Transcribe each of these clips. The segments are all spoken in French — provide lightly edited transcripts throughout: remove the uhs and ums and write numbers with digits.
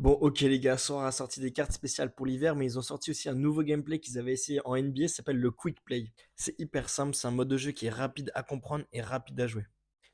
Bon, OK les gars, Sora a sorti des cartes spéciales pour l'hiver, mais ils ont sorti aussi un nouveau gameplay qu'ils avaient essayé en NBA, ça s'appelle le Quick Play. C'est hyper simple, c'est un mode de jeu qui est rapide à comprendre et rapide à jouer.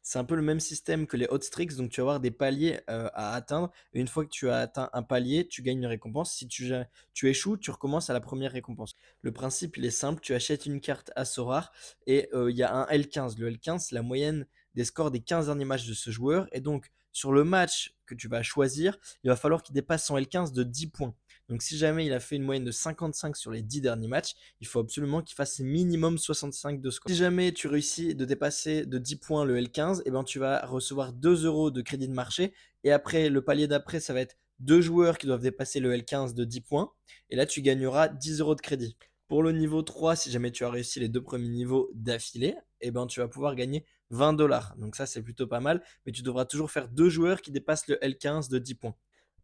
C'est un peu le même système que les hot streaks, donc tu vas avoir des paliers à atteindre. Et une fois que tu as atteint un palier, tu gagnes une récompense. Si tu échoues, tu recommences à la première récompense. Le principe, il est simple, tu achètes une carte à Sora et il y a un L15. Le L15, c'est la moyenne des scores des 15 derniers matchs de ce joueur. Et donc, sur le match que tu vas choisir, il va falloir qu'il dépasse son L15 de 10 points. Donc si jamais il a fait une moyenne de 55 sur les 10 derniers matchs, il faut absolument qu'il fasse minimum 65 de score. Si jamais tu réussis de dépasser de 10 points le L15, eh ben, tu vas recevoir 2 euros de crédit de marché. Et après, le palier d'après, ça va être deux joueurs qui doivent dépasser le L15 de 10 points. Et là, tu gagneras 10 euros de crédit. Pour le niveau 3, si jamais tu as réussi les deux premiers niveaux d'affilée, eh ben, tu vas pouvoir gagner 20 $. Donc ça, c'est plutôt pas mal. Mais tu devras toujours faire deux joueurs qui dépassent le L15 de 10 points.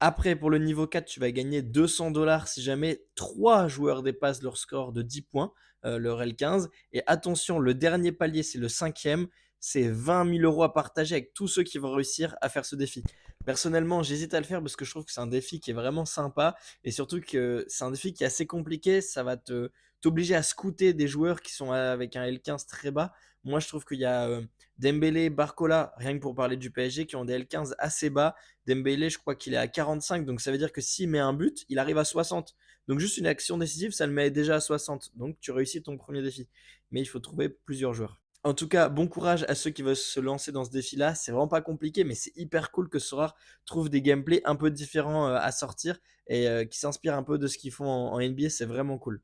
Après, pour le niveau 4, tu vas gagner 200 $ si jamais 3 joueurs dépassent leur score de 10 points, leur L15. Et attention, le dernier palier, c'est le cinquième. C'est 20 000 € à partager avec tous ceux qui vont réussir à faire ce défi. Personnellement, j'hésite à le faire parce que je trouve que c'est un défi qui est vraiment sympa et surtout que c'est un défi qui est assez compliqué. Ça va t'obliger à scouter des joueurs qui sont avec un L15 très bas. Moi, je trouve qu'il y a Dembélé, Barcola, rien que pour parler du PSG, qui ont des L15 assez bas. Dembélé, je crois qu'il est à 45, donc ça veut dire que s'il met un but, il arrive à 60. Donc juste une action décisive, ça le met déjà à 60. Donc tu réussis ton premier défi. Mais il faut trouver plusieurs joueurs. En tout cas, bon courage à ceux qui veulent se lancer dans ce défi-là. C'est vraiment pas compliqué, mais c'est hyper cool que Sora trouve des gameplays un peu différents à sortir et qui s'inspirent un peu de ce qu'ils font en NBA. C'est vraiment cool.